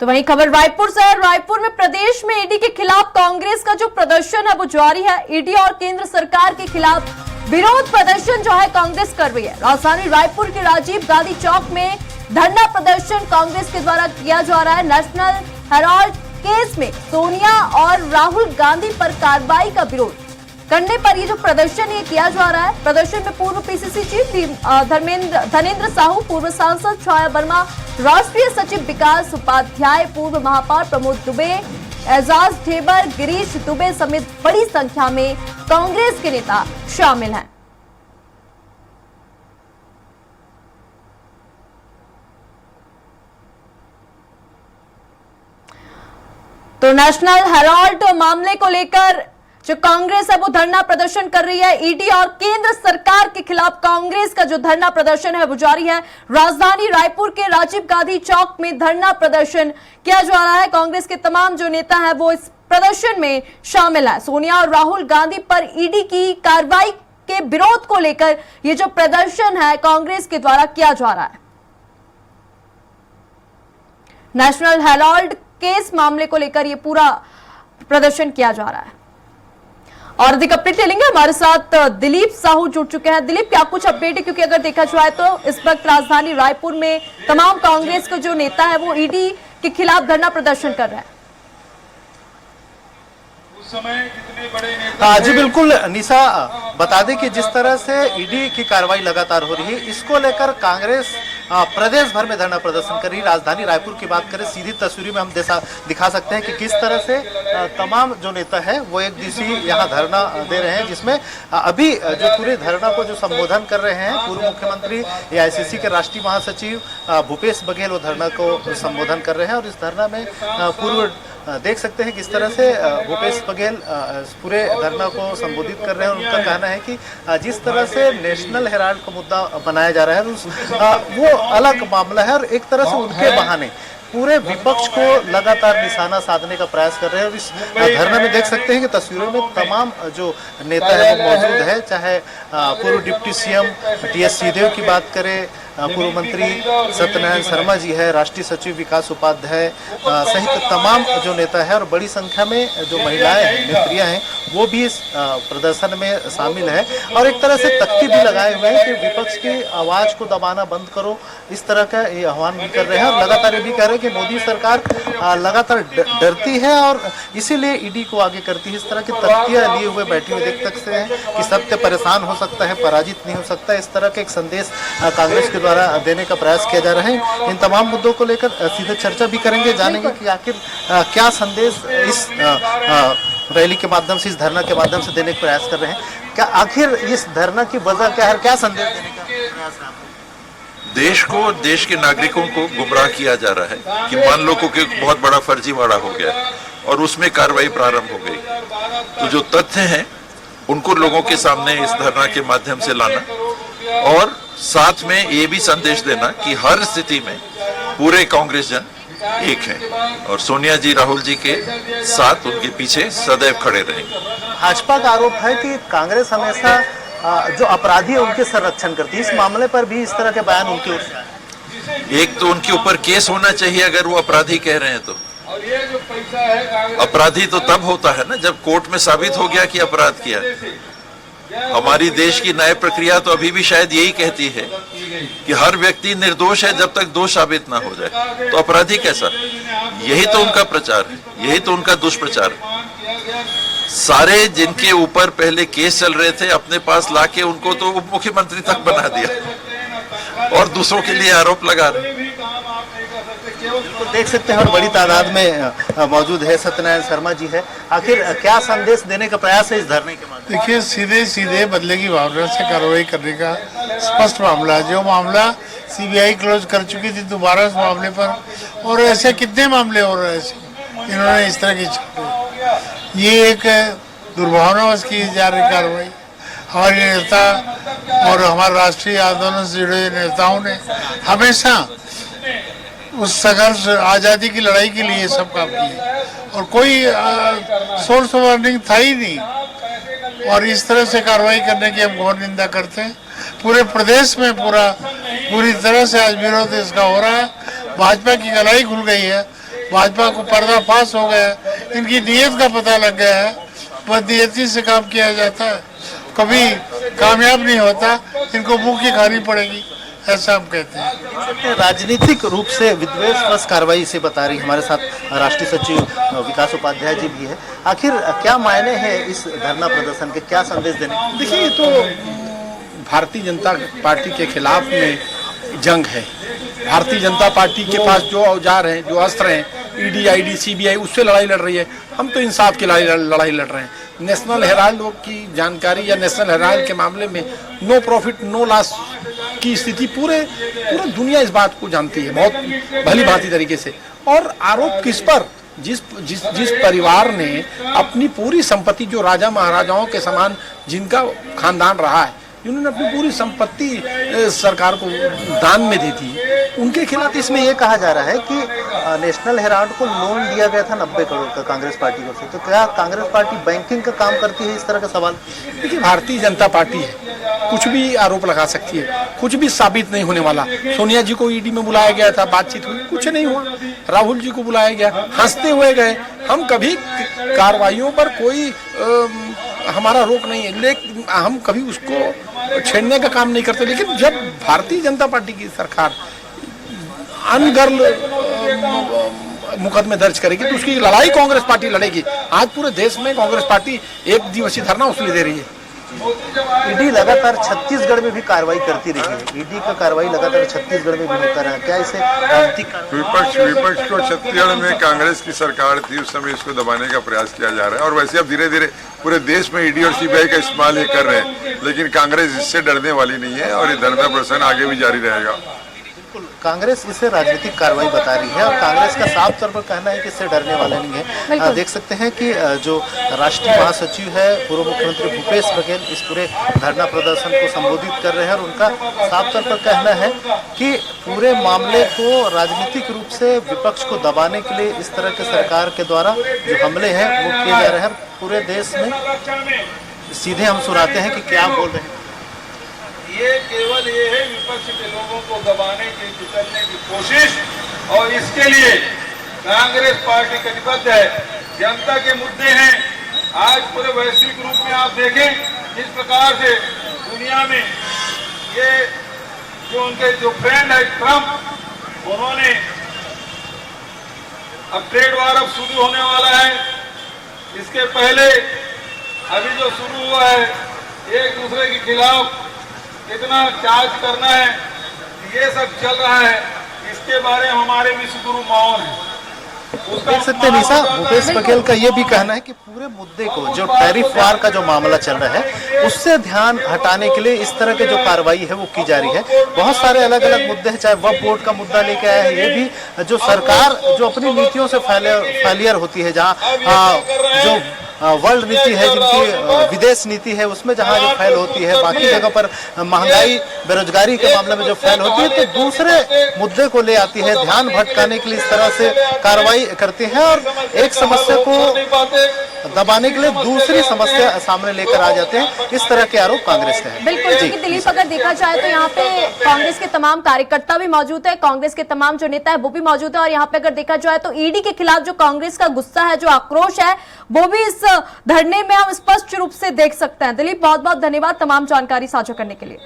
तो वहीं खबर रायपुर से। रायपुर में प्रदेश में ईडी के खिलाफ कांग्रेस का जो प्रदर्शन है वो जारी है। ईडी और केंद्र सरकार के खिलाफ विरोध प्रदर्शन जो है कांग्रेस कर रही है। राजधानी रायपुर के राजीव गांधी चौक में धरना प्रदर्शन कांग्रेस के द्वारा किया जा रहा है। नेशनल हेराल्ड केस में सोनिया और राहुल गांधी पर कार्रवाई का विरोध करने पर ये जो प्रदर्शन ये किया जा रहा है। प्रदर्शन में पूर्व पीसीसी चीफ धनेंद्र साहू, पूर्व सांसद छाया वर्मा, राष्ट्रीय सचिव विकास उपाध्याय, पूर्व महापौर प्रमोद दुबे, एजाज ढेबर, गिरीश दुबे समेत बड़ी संख्या में कांग्रेस के नेता शामिल हैं। तो नेशनल हेराल्ड मामले को लेकर जो कांग्रेस है वो धरना प्रदर्शन कर रही है। ईडी और केंद्र सरकार के खिलाफ कांग्रेस का जो धरना प्रदर्शन है वो जारी है। राजधानी रायपुर के राजीव गांधी चौक में धरना प्रदर्शन किया जा रहा है। कांग्रेस के तमाम जो नेता हैं वो इस प्रदर्शन में शामिल है। सोनिया और राहुल गांधी पर ईडी की कार्रवाई के विरोध को लेकर ये जो प्रदर्शन है कांग्रेस के द्वारा किया जा रहा है। नेशनल हेराल्ड केस मामले को लेकर ये पूरा प्रदर्शन किया जा रहा है। और अधिक अपडेट लेंगे, हमारे साथ दिलीप साहू जुड़ चुके हैं। दिलीप, क्या कुछ अपडेट है? क्योंकि अगर देखा जाए तो इस वक्त राजधानी रायपुर में तमाम कांग्रेस के जो नेता है वो ईडी के खिलाफ धरना प्रदर्शन कर रहे हैं। जी बिल्कुल निशा, बता दें कि जिस तरह से ईडी की कार्रवाई लगातार हो रही है, इसको लेकर कांग्रेस प्रदेश भर में धरना प्रदर्शन कर रही है। राजधानी रायपुर की बात करें, सीधी तस्वीरों में हम दिखा सकते हैं कि किस तरह से तमाम जो नेता है वो एक दिवसीय यहाँ धरना दे रहे हैं, जिसमें अभी जो पूरे धरना को जो संबोधन कर रहे हैं पूर्व मुख्यमंत्री एआईसीसी के राष्ट्रीय महासचिव भूपेश बघेल वो धरना को संबोधन कर रहे हैं। और इस धरना में पूर्व देख सकते हैं किस तरह से भूपेश बघेल पूरे धरना को संबोधित कर रहे हैं। और उनका कहना है कि जिस तरह से नेशनल हेराल्ड का मुद्दा बनाया जा रहा है वो अलग मामला है, और एक तरह से उनके बहाने पूरे विपक्ष को लगातार निशाना साधने का प्रयास कर रहे हैं। और इस धरना में देख सकते हैं कि तस्वीरों में तमाम जो नेता है वो मौजूद है, चाहे पूर्व डिप्टी सीएम टीएस सिंहदेव की बात करें, पूर्व मंत्री सत्यनारायण शर्मा जी है, राष्ट्रीय सचिव विकास उपाध्याय सहित तमाम जो नेता है, और बड़ी संख्या में जो महिलाएं हैं, नेत्रियां हैं, वो भी इस प्रदर्शन में शामिल है। और एक तरह से तख्ती भी लगाए हुए हैं कि विपक्ष की आवाज को दबाना बंद करो, इस तरह का ये आह्वान भी कर रहे हैं। और लगातार ये भी कह रहे हैं कि मोदी सरकार लगातार डरती है और इसीलिए ईडी को आगे करती है। इस तरह की तख्तियां लिए हुए बैठी हुए देख सकते हैं कि सत्य परेशान हो सकता है, पराजित नहीं हो सकता। इस तरह का एक संदेश कांग्रेस के द्वारा देने का प्रयास किया जा रहा है। इन तमाम मुद्दों को लेकर सीधे चर्चा भी करेंगे, जानेंगे कि आखिर क्या संदेश इस रैली के माध्यम से, इस धरना के माध्यम से देने का प्रयास कर रहे हैं। क्या आखिर इस धरना की वजह क्या है, क्या संदेश देने का प्रयास है? देश को, देश के नागरिकों को गुमराह किया जा रहा है कि मान लो को बहुत बड़ा फर्जीवाड़ा हो गया और उसमें कार्रवाई प्रारंभ हो गई। तो जो तथ्य हैं उनको लोगों के सामने इस धरना के माध्यम से लाना, और साथ में ये भी संदेश देना कि हर स्थिति में पूरे कांग्रेस जन एक हैं और सोनिया जी, राहुल जी के साथ उनके पीछे सदैव खड़े रहेंगे। भाजपा का आरोप है कि कांग्रेस हमेशा जो अपराधी है उनके संरक्षण करती है। इस मामले पर भी इस तरह के बयान उनके ओर से। एक तो उनके ऊपर केस होना चाहिए अगर वो अपराधी कह रहे हैं तो। अपराधी तो तब होता है ना जब कोर्ट में साबित हो गया कि अपराध किया। हमारी देश की न्याय प्रक्रिया तो अभी भी शायद यही कहती है कि हर व्यक्ति निर्दोष है जब तक दोष साबित ना हो जाए, तो अपराधी कैसा? यही तो उनका प्रचार है, यही तो उनका दुष्प्रचार है। सारे जिनके ऊपर पहले केस चल रहे थे अपने पास लाके उनको तो उप मुख्यमंत्री तक बना दिया और दूसरों के लिए आरोप लगा रहे। देख सकते हैं और बड़ी तादाद में मौजूद है सत्यनारायण शर्मा जी है। आखिर क्या संदेश देने का प्रयास है इस धरने के माध्यम? देखिए, सीधे सीधे बदले की भावना से कार्रवाई करने का स्पष्ट मामला है। जो मामला सीबीआई क्लोज कर चुकी थी दोबारा इस मामले पर, और ऐसे कितने मामले हो रहे हैं इन्होंने इस तरह की, ये एक दुर्भावनावश की जा रही कार्रवाई। हमारे नेता और हमारे राष्ट्रीय आंदोलन से जुड़े नेताओं ने हमेशा उस संघर्ष, आज़ादी की लड़ाई के लिए सब काम किए और कोई सोर्स ऑफ अर्निंग था ही नहीं। और इस तरह से कार्रवाई करने की हम घोर निंदा करते हैं। पूरे प्रदेश में पूरी तरह से आज विरोध इसका हो रहा है। भाजपा की गलाई खुल गई है भाजपा को पर्दाफाश हो गया, इनकी नीयत का पता लग गया है, बदनीयती से काम किया जाता है, कभी कामयाब नहीं होता, इनको मुंह की खानी पड़ेगी, ऐसा हम कहते हैं। राजनीतिक रूप से विद्वेष प्लस कार्रवाई से बता रही हमारे साथ राष्ट्रीय सचिव विकास उपाध्याय जी भी है। आखिर क्या मायने हैं इस धरना प्रदर्शन के, क्या संदेश देने? देखिए, ये तो भारतीय जनता पार्टी के खिलाफ में जंग है। भारतीय जनता पार्टी के पास जो औजार हैं, जो अस्त्र हैं, ईडी, आईडी, सीबीआई, उससे लड़ाई लड़ रही है। हम तो इंसाफ की लड़ाई लड़ रहे हैं। नेशनल हेराल्ड की जानकारी या नेशनल हेराल्ड के मामले में नो प्रॉफिट नो लॉस की स्थिति पूरे दुनिया इस बात को जानती है बहुत भली भांति तरीके से। और आरोप किस पर? जिस परिवार ने अपनी पूरी संपत्ति, जो राजा महाराजाओं के समान जिनका खानदान रहा है, जिन्होंने अपनी पूरी संपत्ति सरकार को दान में दी थी, उनके खिलाफ इसमें ये कहा जा रहा है कि नेशनल हेराल्ड को लोन दिया गया था 90 करोड़ का कांग्रेस पार्टी को से। तो क्या कांग्रेस पार्टी बैंकिंग का काम करती है? इस तरह का सवाल। देखिए, भारतीय जनता पार्टी है, कुछ भी आरोप लगा सकती है, कुछ भी साबित नहीं होने वाला। सोनिया जी को ईडी में बुलाया गया था, बातचीत हुई, कुछ नहीं हुआ। राहुल जी को बुलाया गया, हंसते हुए गए। हम कभी कार्रवाइयों पर कोई हमारा रोक नहीं है, लेकिन हम कभी उसको छेड़ने का काम नहीं करते। लेकिन जब भारतीय जनता पार्टी की सरकार अनगर्ल मुकदमे दर्ज करेगी तो उसकी लड़ाई कांग्रेस पार्टी लड़ेगी। आज पूरे देश में कांग्रेस पार्टी एक दिवसीय धरना उसलिए दे रही है। ईडी लगातार छत्तीसगढ़ में भी कार्रवाई करती रही है। ईडी का कार्रवाई लगातार छत्तीसगढ़ में भी होता रहा। क्या इसे विपक्ष को छत्तीसगढ़ में कांग्रेस की सरकार थी, उस समय इसको दबाने का प्रयास किया जा रहा है। और वैसे अब धीरे धीरे पूरे देश में ईडी और सीबीआई का इस्तेमाल ये कर रहे हैं, लेकिन कांग्रेस इससे डरने वाली नहीं है और ये धरना प्रदर्शन आगे भी जारी रहेगा। कांग्रेस इसे राजनीतिक कार्रवाई बता रही है और कांग्रेस का साफ तौर पर कहना है कि इससे डरने वाले नहीं है। देख सकते हैं कि जो राष्ट्रीय महासचिव है पूर्व मुख्यमंत्री भूपेश बघेल इस पूरे धरना प्रदर्शन को संबोधित कर रहे हैं और उनका साफ तौर पर कहना है कि पूरे मामले को राजनीतिक रूप से विपक्ष को दबाने के लिए इस तरह के सरकार के द्वारा जो हमले हैं वो किए जा रहे हैं। पूरे देश में सीधे हम सुनाते हैं कि क्या बोल रहे हैं। ये केवल ये है विपक्ष के लोगों को दबाने की, कुचलने की कोशिश, और इसके लिए कांग्रेस पार्टी कटिबद्ध है। जनता के मुद्दे हैं। आज पूरे वैश्विक रूप में आप देखें जिस प्रकार से दुनिया में ये जो उनके जो फ्रेंड है ट्रंप, उन्होंने अब ट्रेड वार अब शुरू होने वाला है। इसके पहले अभी जो शुरू हुआ है एक दूसरे के खिलाफ कितना चार्ज करना है, ये सब चल रहा है। इसके बारे में हमारे विश्वगुरु मौन है। देख सकते हैं निशा, भूपेश बघेल का ये भी कहना है कि पूरे मुद्दे को, जो टैरिफ वार का जो मामला चल रहा है, उससे ध्यान हटाने के लिए इस तरह के जो कार्रवाई है वो की जा रही है। बहुत सारे अलग अलग मुद्दे हैं, चाहे वक्फ बोर्ड का मुद्दा लेके आया है, ये भी जो सरकार जो अपनी नीतियों से फेलियर होती है, जहाँ जो वर्ल्ड नीति है, जिनकी विदेश नीति है, उसमें जहां जो फैल होती है, बाकी जगह पर महंगाई बेरोजगारी के मामले में जो फैल होती है, तो दूसरे मुद्दे को ले आती है, ध्यान भटकाने के लिए इस तरह से कार्रवाई करती है और एक समस्या को दबाने के लिए दूसरी समस्या सामने लेकर आ जाते हैं। इस तरह के आरोप कांग्रेस के हैं। बिल्कुल, क्योंकि दिलीप अगर देखा जाए तो यहाँ पे कांग्रेस के तमाम कार्यकर्ता भी मौजूद है, कांग्रेस के तमाम जो नेता है वो भी मौजूद है और यहाँ पे अगर देखा जाए तो ईडी के खिलाफ जो कांग्रेस का गुस्सा है, जो आक्रोश है, वो भी इस धरने में हम स्पष्ट रूप से देख सकते हैं। दिलीप, बहुत बहुत धन्यवाद तमाम जानकारी साझा करने के लिए।